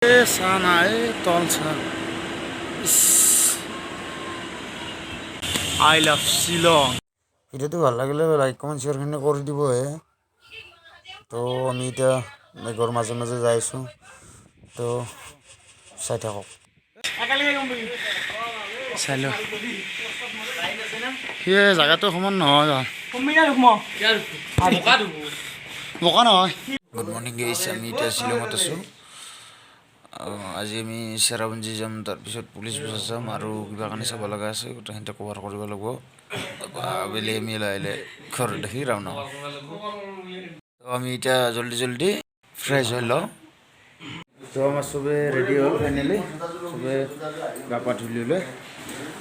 साना तल I love शिलং ভিডিওটো ভাল লাগিলে লাইক কমেন্ট শেয়াৰখিনি কৰি দিব তো আমি এতিয়া মেঘৰ মাজে মাজে যাই আছো তো চাই থাকক চাইলো সেই জায়গাটো সমান নহয় বোকা নহয় গুড মৰ্নিং গাইছ আমি এতিয়া শিলঙত আছো আজি আমি চেৰাপুঞ্জী যাম তাৰপিছত পুলিচ বজাৰ যাম আৰু কিবা কাৰণে চাব লগা আছে গোটেইখিনিতে কভাৰ কৰিব লাগিব আবেলি আমি লাহে ঘৰ দেখি ৰাওনা তো আমি এতিয়া জলদি ফ্ৰেছ হৈ লওঁ তো আমাৰ চবে ৰেডি হ'ল ফাইনেলি চবে গা পা ধুই ল'লে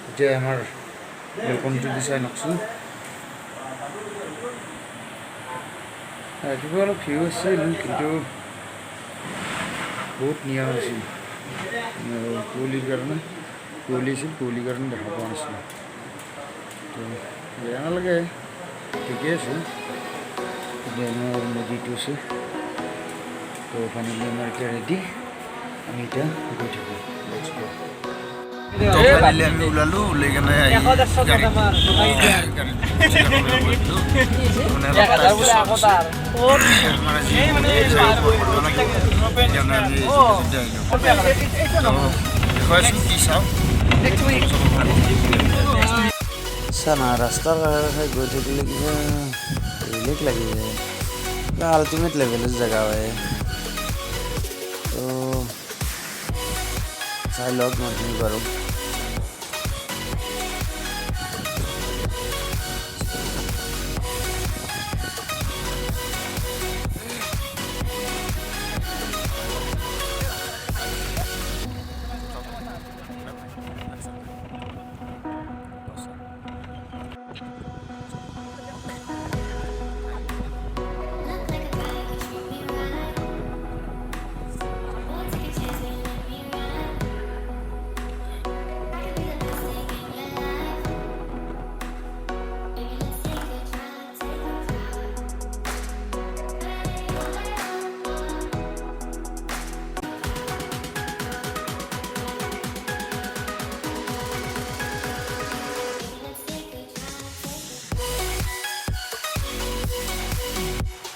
এতিয়া আমাৰ ৱেলকাম টু দি চাই নকচোন ৰাতিপুৱা অলপ ভিউ আছিল কিন্তু বহুত নিয়া হৈছিল কুঁৱলীৰ কাৰণে কুঁৱলীৰ কাৰণে দেখা পোৱা নাছিলোঁ তো বেয়া নালাগে ঠিকেই আছে এতিয়া আমাৰ নদীটো আছে তো ফাইনেলি আমাৰ এতিয়া ৰেডি আমি এতিয়া গৈ থাকোঁ ফাইনেলি আমি ওলালোঁ ওলাই কেনে চানা ৰাস্তাৰ কাষে গৈ থাকিলে কিবা বেলেগ লাগি যায় কিবা আল্টিমেট লেভেলৰ জেগা হয় তো চাই লওক নতুন বাৰু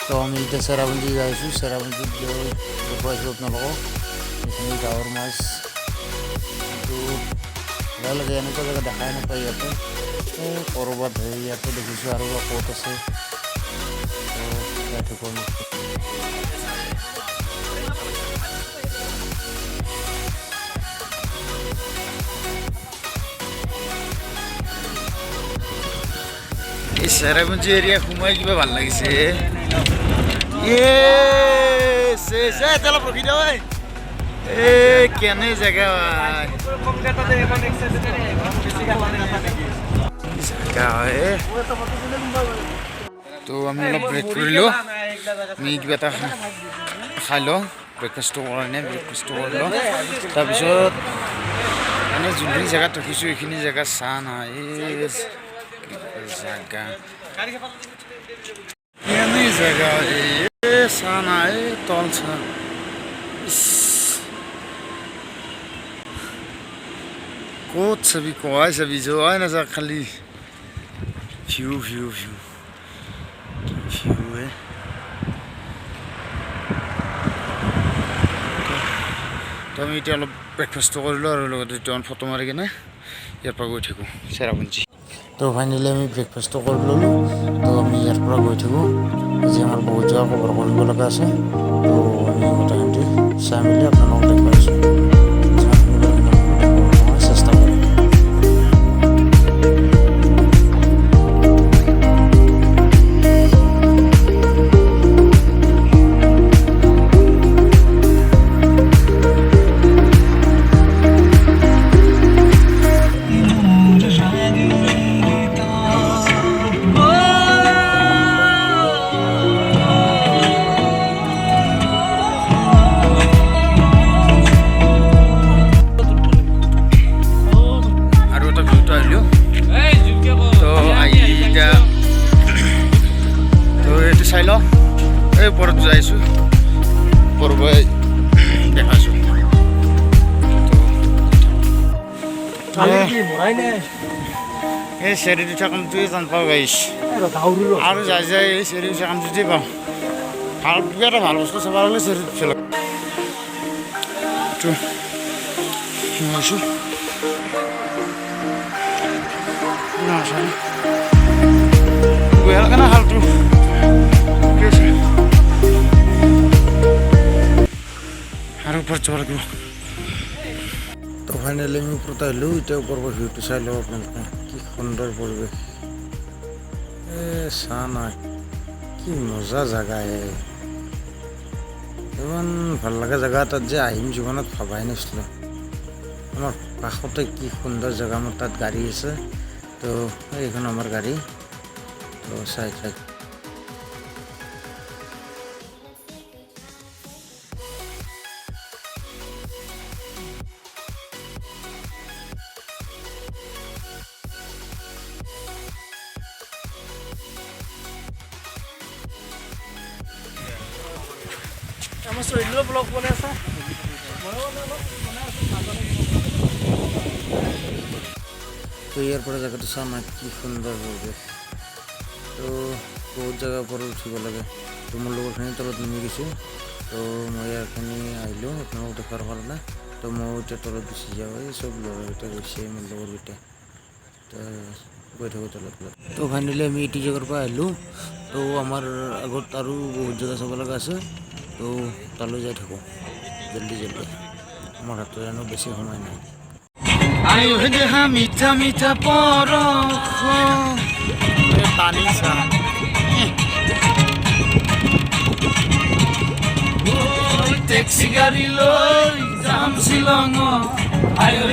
তো আমি এতিয়া চেৰাপুঞ্জী যাই আছোঁ চেৰাপুঞ্জীত দেখুৱাইছোঁ আপোনালোকক এইখিনি গাঁৱৰ মাছ কিন্তু বেয়া লাগে এনেকুৱা জেগা দেখাই নাপায় ইয়াতে ক'ৰবাত ইয়াতে দেখিছোঁ আৰু ক'ত আছে যাই থাকোঁ আমি এই চেৰাপুঞ্জী এৰিয়া সোমাই কিবা ভাল লাগিছে ৰখি দিওঁ কেনে জেগা তো আমি অলপ ব্ৰেক কৰিলোঁ আমি কিবা এটা খাই লওঁ ব্ৰেকফাষ্টটো কাৰণে ব্ৰেকফাষ্টটো কৰি লওঁ তাৰপিছত মানে যোনখিনি জেগাত ৰাখিছোঁ এইখিনি জেগা চাহ নাই জাগা কেনে জেগা চানা তল ক'ত চাবি কৱাই চাবি যোৱাই নাযায় খালি ভিউ তো আমি এতিয়া অলপ ব্ৰেকফাষ্টটো কৰিলোঁ আৰু লগতে দুটামান ফটো মাৰি কিনে ইয়াৰ পৰা গৈ থাকোঁ চেৰাপুঞ্জী তো ফাইনেলি আমি ব্ৰেকফাষ্টটো কৰি ল'লোঁ তো আমি ইয়াৰ পৰা গৈ থাকোঁ আজি আমাৰ বহুত জেগা কভাৰ কৰিব লগা আছে তো আমি গোটেইখিনি চাই মেলি আপোনালোকক দেখুৱাইছোঁ চেষ্টা কৰিম এই চেৰি উঠা কামটোৱে টান পাওঁ গাইছ আৰু যাই যাই এই চেৰি উঠা কামটোতেই পাওঁ ভাল কিবা এটা ভাল বস্তু চাব লাগিলে চেৰি উঠিব লাগে সোমাইছোঁ বেয়া কাৰণে হালটো আৰু ওপৰত যাব লাগিব তো ফাইনেলি আমি ওপৰত আহিলোঁ এতিয়া ওপৰৰ পৰা ভিউটো চাই লওঁ আপোনালোকে কি সুন্দৰ পৰিৱেশ চাহ নাই কি মজা জেগা ইমান ভাল লগা জেগা তাত যে আহিম জীৱনত ভবাই নাছিলোঁ আমাৰ কাষতে কি সুন্দৰ জেগা মোৰ তাত গাড়ী আছে তো এইখন আমাৰ গাড়ী তো চাই আমাৰ চৰিত্ৰ ব্লগ বনাই আছে তো ইয়াৰ পৰা জেগাটো চাম কি সুন্দৰ পৰিৱেশ তো বহুত জেগাৰ ওপৰত উঠিব লাগে তো মোৰ লগৰখিনি তলত নামি গৈছোঁ তো মই ইয়াৰখিনি আহিলোঁ আপোনালোকক দেখুৱাৰ কাৰণে তো মই এতিয়া তলত গুচি যাওঁ এই চব ল'ৰাকেইটা গৈছে মোৰ লগৰকেইটা তো গৈ থাকোঁ তলত তো ফাইনেলি আমি এইটো জেগাৰ পৰা আহিলোঁ তো আমাৰ আগত আৰু বহুত জেগা চাব লগা আছে তো তালৈ যাই থাকোঁ জলদি আমাৰ হাতত জানো বেছি সময় নাই আয়ো দেহা মিঠা মিঠা পৰশ পানী চা টেক্সি গাড়ী লৈ যাম শ্বিলঙত আয়ো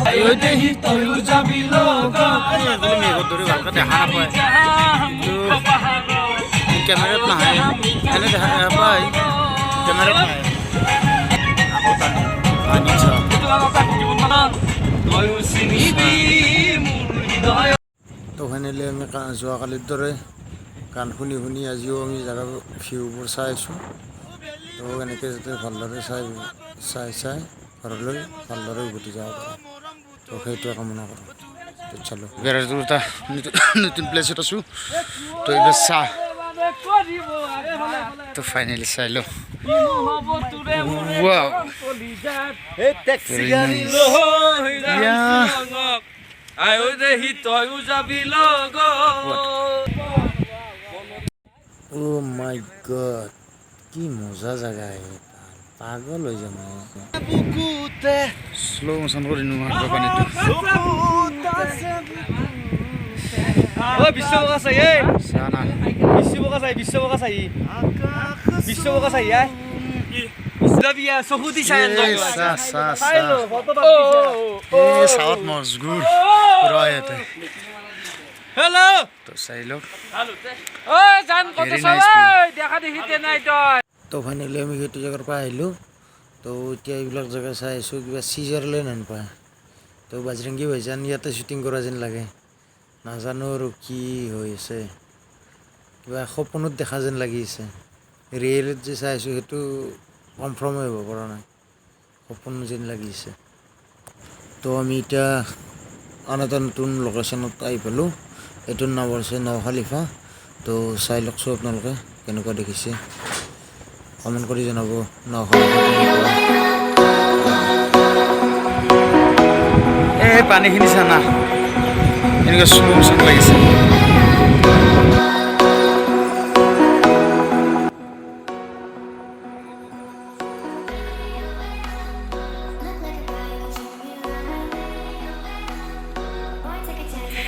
আয়ো দেহি তয়ো যাবি লগত মেঘত ধৰি ভালকৈ দেখা নাপায় কেমেৰাত নাহে এনে দেখা পায় কেমেৰাত নাহে তো ফাইনেলি আমি যোৱাকালিৰ দৰে গান শুনি শুনি আজিও আমি জেগা ভিউবোৰ চাই আছোঁ তো এনেকৈ যাতে ভালদৰে চাই ঘৰলৈ ভালদৰে উভতি যাব পাৰে তো সেইটোৱে কামনা কৰোঁ তো চালোঁ বেৰাটোৰ এটা নতুন প্লেচত আছোঁ তো এইবাৰ চাহ তো ফাইনেলি চাই লওঁ wow oh my god কি মজা জায়গা পাগল হৈ যাম স্লো মোশন কৰি নোহোৱা পানীটো বিশ্ববকা চাই বিশ্ববকা চাই চকু দি চাই চাওত মজগুৰ ৰয়তে হেল্ল' তো চাই লওক তো ফাইনেলি আমি সেইটো জেগাৰ পৰা আহিলোঁ তো এতিয়া এইবিলাক জেগা চাই আছোঁ কিবা ছুইজাৰলেণ্ড হেন পায় তো বাজৰংগী ভাইজান ইয়াতে শ্বুটিং কৰা যেন লাগে নাজানো আৰু কি হৈ আছে কিবা সপোনত দেখা যেন লাগি আছে ৰিয়েলত যে চাই আছোঁ সেইটো কনফাৰ্মেই হ'ব পৰা নাই সপোন যেন লাগিছে তো আমি এতিয়া আন এটা নতুন লোকেশ্যনত আহি পালোঁ এইটোৰ নাম হৈছে নৌ খালিফা তো চাই লওকচোন আপোনালোকে কেনেকুৱা দেখিছে কমেণ্ট কৰি জনাব নৌ খালিফা এই পানীখিনি চানা এনেকুৱা শ্ল' মোচন লাগিছে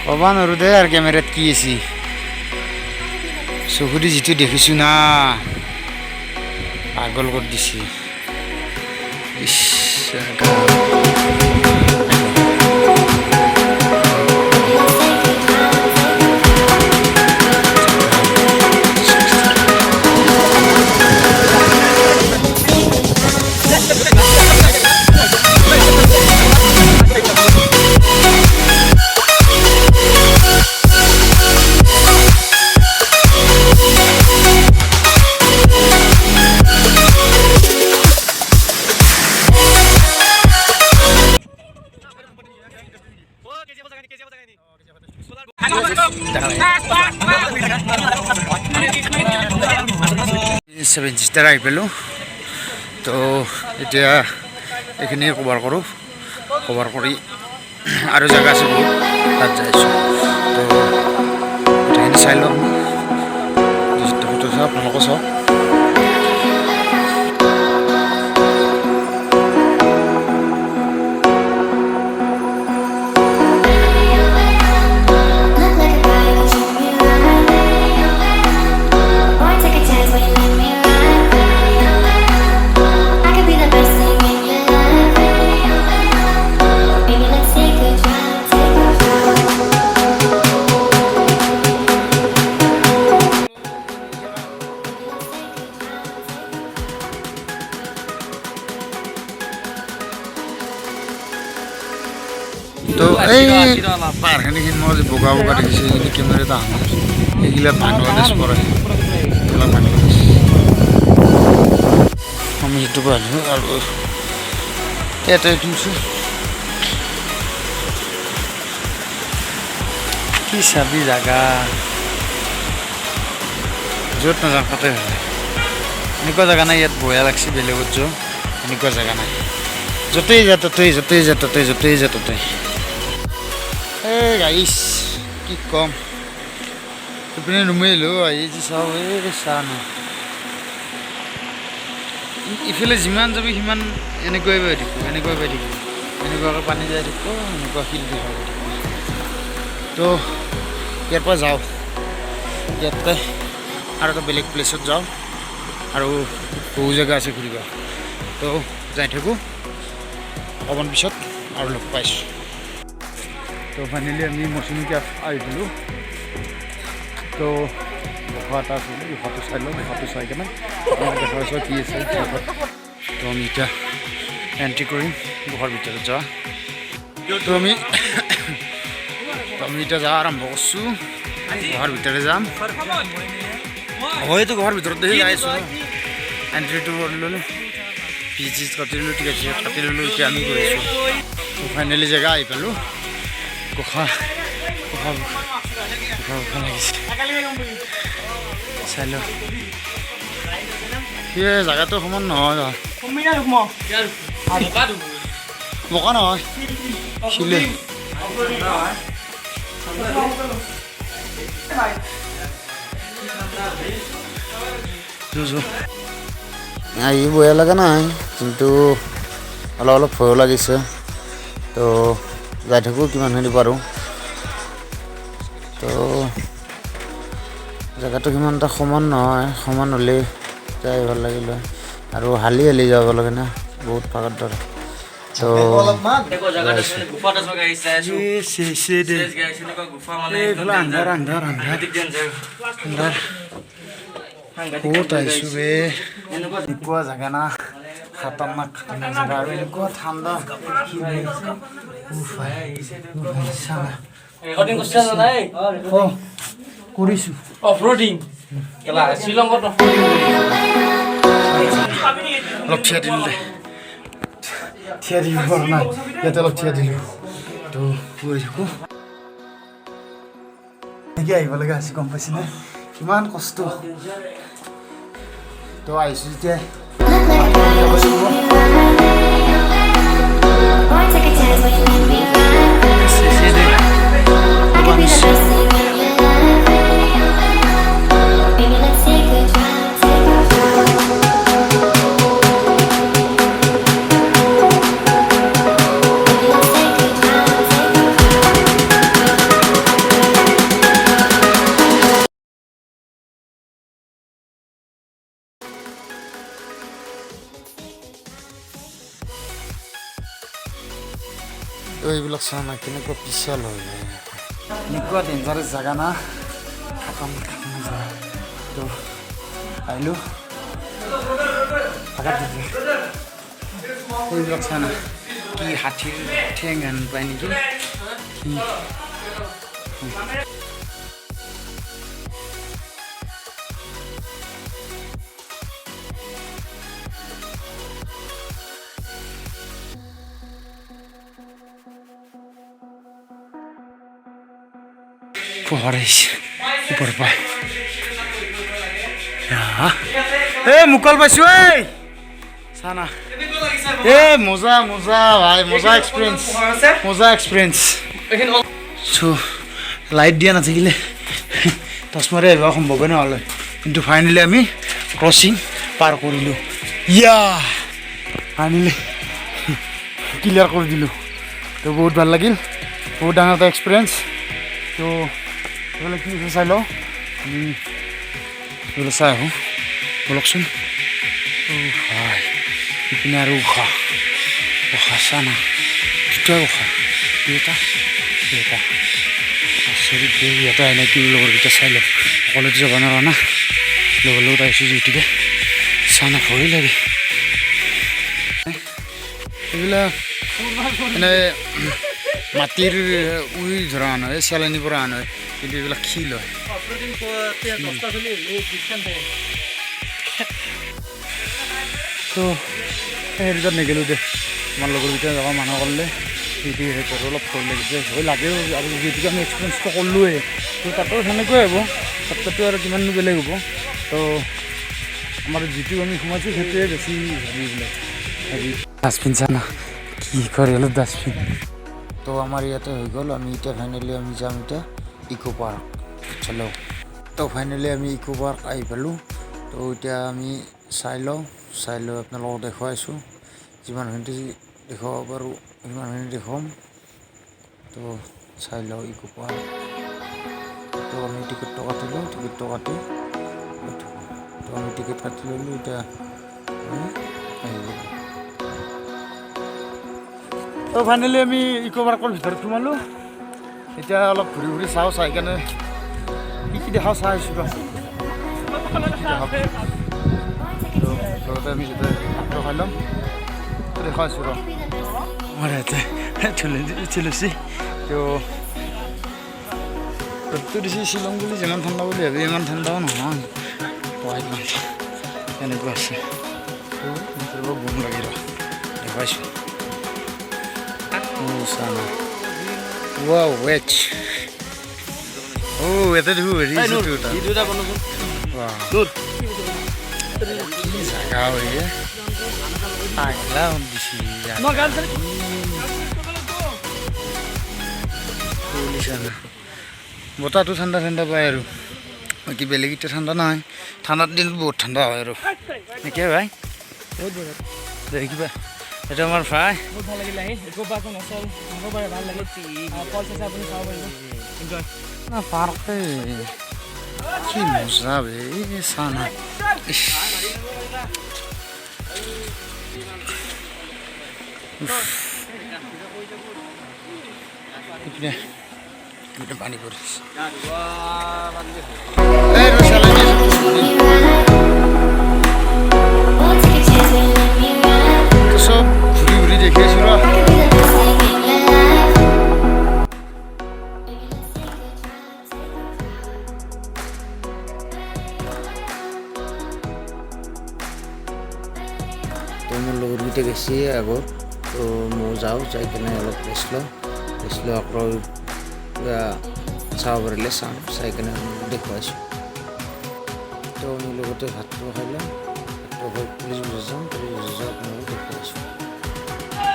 ক'বা নোৱাৰোঁ দে আৰু কেমেৰাত কি আছে চকুদি যিটো দেখিছোঁ না পাগল কৰি দিছে 7 ষ্টাৰ আহি পালোঁ তো এতিয়া এইখিনি কভাৰ কৰোঁ কভাৰ কৰি আৰু জেগা আছে বহুত তাত যাই আছোঁ তো গোটেইখিনি চাই লওঁ ফটো চাওক আপোনালোকো চাওক তো এই পাহাৰখিনিখিনি মই যে বগা বগা দেখিছোঁ সেইখিনি কেমেৰাত আহোঁ সেইগিলা বাংলাদেশ পৰে এইবিলাক বাংলাদেশ আমি সেইটো পালোঁ আৰু ইয়াতে তুলিছোঁ কি চাবি জাগা য'ত নাযাওঁ তাতে হ'লে এনেকুৱা জেগা নাই ইয়াত বঢ়িয়া লাগছে বেলেগত যোৱা এনেকুৱা জেগা নাই য'তেই যা ত'তেই য'তেই যা ত'তেই য'তেই যা ত'তেই এই গাইছ কি কম ইপিনে নুমাইলোঁ আহি যে চাওঁ এই চাহ নাই ইফালে যিমান যাবি সিমান এনেকুৱাই পাই থাকিব এনেকুৱাই পাই থাকিব এনেকুৱাকৈ পানী যাই থাকিব এনেকুৱা শিল দেখা পাই থাকিব তো ইয়াৰ পৰা যাওঁ ইয়াতে আৰু এটা বেলেগ প্লেচত যাওঁ আৰু বহু জেগা আছে ঘূৰিবা তো যাই থাকোঁ অকণমান পিছত আৰু লগ পাইছোঁ তো ফাইনেলি আমি মৌচুমীকে আহি পালোঁ তো গুফা এটা আছিলোঁ গুফাটো চাই লওঁ গুফাটো চাই কেনে দেখা পাইছোঁ কি আছে তো আমি এতিয়া এণ্ট্ৰি কৰিম গুহাৰ ভিতৰত যোৱা তো আমি এতিয়া যোৱা আৰম্ভ কৰিছোঁ গুহাৰ ভিতৰত যাম হয়তো গুহাৰ ভিতৰত দেখি যাই আছোঁ এণ্ট্ৰিটো কৰি ল'লোঁ ফিজ চিজ কাটি ল'লোঁ টিকেট চিকেট কাটি ল'লোঁ এতিয়া আমি গৈ আছোঁ তো ফাইনেলি জেগা আহি পালোঁ গুফা গুফা গুফা গুফা লাগিছে চাই লওঁ সেই জেগাটো সমান নহয় বোকা নহয় শিলে আহি বেয়া লগা নাই কিন্তু অলপ অলপ ভয়ো লাগিছে তো যাই থাকোঁ কিমানখিনি পাৰোঁ তো জেগাটো সিমান এটা সমান নহয় সমান হ'লে যাই ভাল লাগিলে আৰু হালি হালি যাব লাগে না বহুত পাকাত দৰে তো আন্ধাৰ আন্ধাৰ আন্ধাৰ আন্ধাৰ ক'ত আহিছোঁ বে এনেকুৱা জেগা না খাতাৰনাক জেগা আৰু এনেকুৱা ঠাণ্ডা কৰিছোঁ অফৰোডিং কেলা শ্ৰীলংকাত অফৰোডিং অলপ থিয়া দিলোঁ দে থিয়া দিব পৰা নাই ইয়াতে অলপ থিয়া দিলোঁ তো গৈ থাকোঁ এনেকৈ আহিব লগা আছে গম পাইছেনে কিমান কষ্ট তো আহিছোঁ যেতিয়া তো এইবিলাক চোৱা না কেনেকুৱা পিছল হৈ যায় এনেকুৱা ডেঞ্জাৰাছ জেগা না খাতাম জেগা তো আহিলোঁ এইবিলাক চোৱা না কি হাতীৰ ঠেং হেন পায় নেকি কি Por isso, por pai. Ja. এই মুকল পাইছোঁ এই চানা এই মজা মজা ভাই মজা এক্সপিৰিয়েঞ্চ চ' লাইট দিয়া নাথাকিলে তাজমহল আহিব সম্ভৱে নহ'লে কিন্তু ফাইনেলি আমি ক্ৰছিং পাৰ কৰিলোঁ ফাইনেলি ক্লিয়াৰ কৰি দিলোঁ তো বহুত ভাল লাগিল বহুত ডাঙৰ এটা এক্সপিৰিয়েঞ্চ তো এইফালে কি হৈছে চাই লওঁ আমি এইফালে চাই আহোঁ বলকচোন হয় ইপিনে আৰু উশা চানা দুটাই উশা এটা ইয়াতে আহে কি লগৰকেইটা চাই লওক সকলোতো যাব নোৱাৰা না লগৰ লগত আহিছোঁ যিহেতুকে চানা ভয় লাগে এইবিলাক মানে মাটিৰ উৰি ধৰা আন হয় চেলানিৰ পৰা আন হয় কিন্তু এইবিলাক শিল হয় তো সেই দুটাত নেগেলোঁ দে আমাৰ লগৰকেইটা যাব মানুহ কৰিলে সেইটো সিহঁতৰ অলপ ভয় লাগিছে ভয় লাগেও আৰু যিহেতুকে আমি এক্সপিৰিয়েঞ্চটো কৰিলোৱে তো তাতো সেনেকুৱাই হ'ব তাততো আৰু কিমাননো বেলেগ হ'ব তো আমাৰ যিটো আমি সোমাইছোঁ সেইটোৱে বেছি হেৰি ডাষ্টবিন চানা কি কৰে অলপ ডাষ্টবিন তো আমাৰ ইয়াতে হৈ গ'ল আমি এতিয়া ফাইনেলি আমি যাম এতিয়া ইকো পাৰ্ক চলো তো ফাইনেলি আমি ইকো পাৰ্ক আহি পালোঁ তো এতিয়া আমি চাই লৈ আপোনালোকক দেখুৱাইছোঁ যিমানখিনি দেখুৱাব পাৰোঁ সিমানখিনি দেখুৱাম তো চাই লওঁ ইকো পাৰ্ক তো আমি টিকেটটো কাটিলোঁ তো আমি টিকেট কাটি ল'লোঁ এতিয়া আমি আহি গ'লোঁ তো ফাইনেলি আমি ইকো পাৰ্কৰ ভিতৰত সোমালোঁ এতিয়া অলপ ঘূৰি চাওঁ চাই কেনে কি দেখাওঁ চাই আহিছোঁ লগতে আমি যেতিয়া ভাতটো খাই ল'ম দেখাইছোঁ আমাৰ ইয়াতে তুলসী তো ৰ'দটো দিছে শ্বিলং বুলি যিমান ঠাণ্ডা বুলি ভাবি ইমান ঠাণ্ডাও নহয় ইমান এনেকুৱা আছে তো বম লাগি দেখাইছোঁ চানা ৱাও ৱেচ ইয়াতে দেখোঁ হেৰি কি জাগা হয় পাগলা দিছি বতাহটো ঠাণ্ডা পায় আৰু বাকী বেলেগ এতিয়া ঠাণ্ডা নহয় ঠাণ্ডাৰ দিনত বহুত ঠাণ্ডা হয় আৰু একে ভাই বহুত দেখিবা এইটো আমাৰ ভাই বহুত ভাল লাগিলে আহি ইকো পাৰ্কত নচল ভাল লাগে ফলছ আছে আপুনি চাব পাৰিব এনজয় না পাৰ্কে কি মজা বে চানা পানী পৰিছে চব ঘূৰি দেখি আছোঁ তো মোৰ লগৰকেইটা গৈছে আগত তো মই যাওঁ যাই কিনে অলপ ৰেষ্ট লওঁ আকৌ চাব পাৰিলে চাম চাই কিনে দেখুৱাইছোঁ তো মোৰ লগতে ভাতটো খাই ল'ম পুলিচ বজাৰ যাম আপোনালোকক দেখুৱাইছোঁ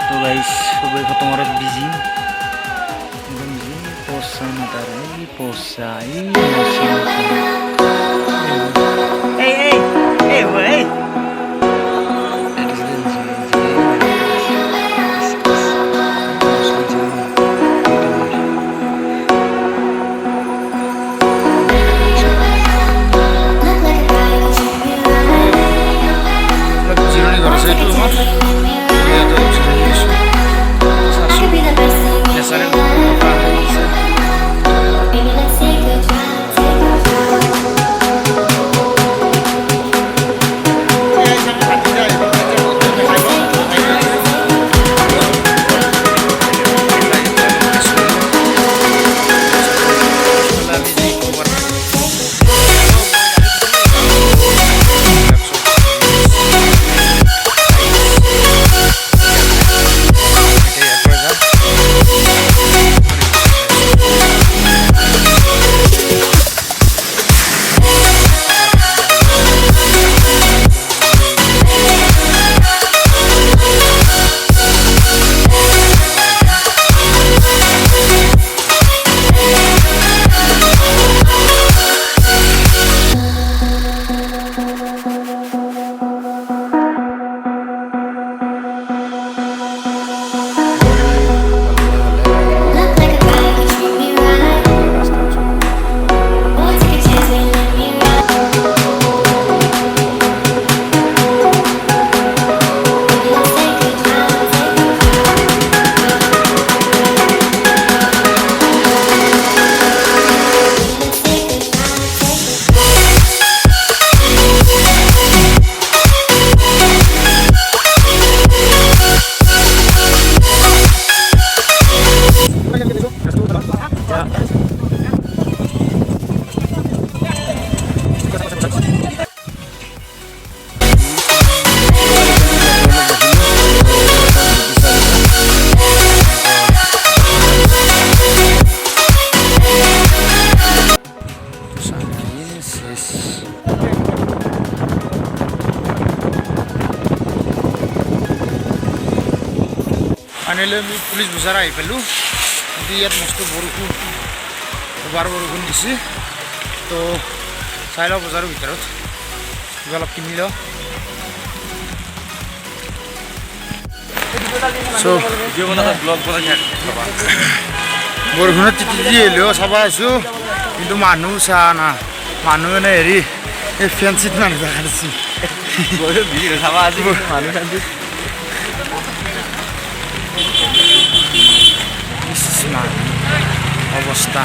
তো গাইছ সবেই খতমত বিজি একদম বিজি পইচা নাপাৰে পইচা ফাইনেলি আমি পুলিচ বজাৰ আহি পালোঁ কিন্তু ইয়াত মস্ত বৰষুণ বৰষুণ দিছে তো চাই লওঁ বজাৰৰ ভিতৰত কিবা অলপ কিনি লওঁ বৰষুণত তিতি আহিলেও চাব আহিছোঁ কিন্তু মানুহ চা না মানুহ মানে হেৰি এই ফেঞ্চিত মানুহ দেখা দিছে অৱস্থা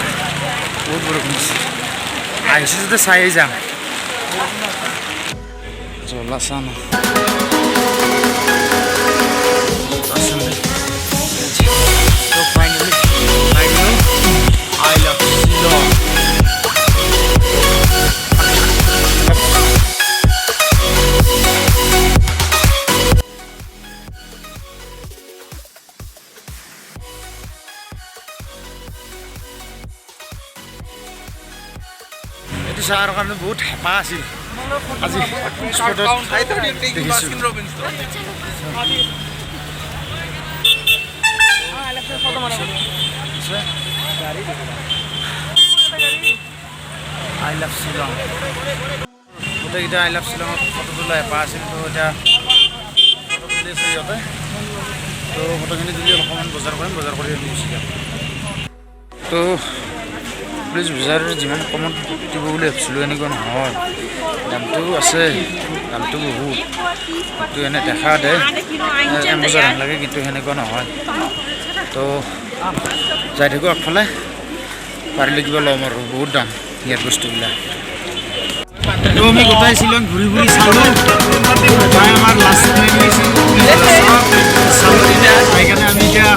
বহুত বৰষুণ দিছে আহিছোঁ যদি চাই যাম জ্বলা চা না So finally, I love Shillong. এইটো চাহৰ কাৰণে বহুত হেঁপাহ আছিল আজি স্পটত দেখিছোঁ I love Shillong. গোটেইকেইটা I love Shillongত ফটো তোলা হেঁপাহ আছিল তো এতিয়া ফটো তুলি আছে সিহঁতে তো ফটোখিনি তুলি অকণমান বজাৰ কৰিম বজাৰ কৰি গুচি যাম তো পুলিচ বজাৰ যিমান কমত দিব বুলি ভাবিছিলোঁ এনেকুৱা নহয় দামটো আছে দামটো বহুত কিন্তু এনে দেখা দে বজাৰ লাগে কিন্তু সেনেকুৱা নহয় তো যাই থাকোঁ আগফালে পাৰিলে কিবা ল'ম আৰু বহুত দাম ইয়াৰ বস্তুবিলাক তো আমি গোটাই শ্বিলং ঘূৰি ঘূৰি চালোঁ তাই আমাৰ লাষ্ট সেইকাৰণে আমি এতিয়া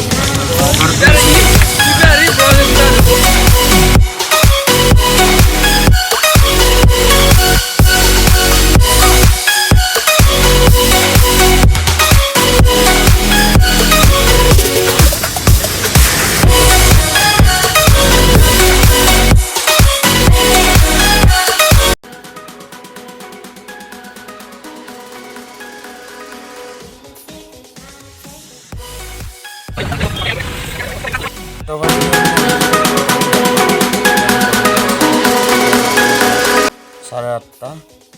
সাড়ে 8টা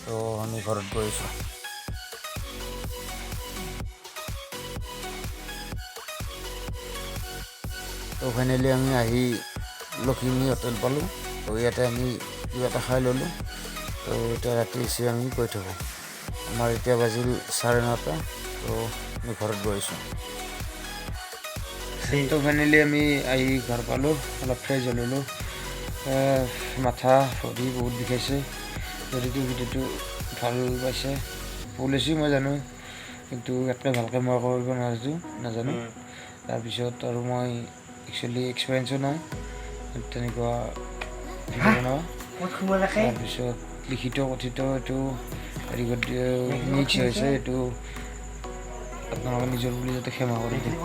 তো আমি ঘৰত গৈছোঁ তো ফাইনেলি আমি আহি লখিমী হোটেল পালোঁ তো ইয়াতে আমি কিবা এটা খাই ল'লোঁ তো এতিয়া ৰাতি হৈছে আমি গৈ থাকোঁ আমাৰ এতিয়া বাজিল 9:30 তো আমি ঘৰত গৈছোঁ তো ফাইনেলি আমি আহি ঘৰ পালোঁ অলপ ফ্ৰেছ হৈ ল'লোঁ মাথা ভৰি বহুত বিষাইছে ভৰিটো ভিডিঅ'টো ভাল পাইছে পুলিচো মই জানো কিন্তু ইয়াতকৈ ভালকৈ মই কৰিব নাজানো তাৰপিছত আৰু মই একচুৱেলি এক্সপিৰিয়েঞ্চো নাই তেনেকুৱা ভিডিঅ' বনোৱা তাৰপিছত লিখিত কথিত এইটো মিক্স হৈছে এইটো আপোনালোকে নিজৰ বুলি যাতে ক্ষমা কৰি দিয়ে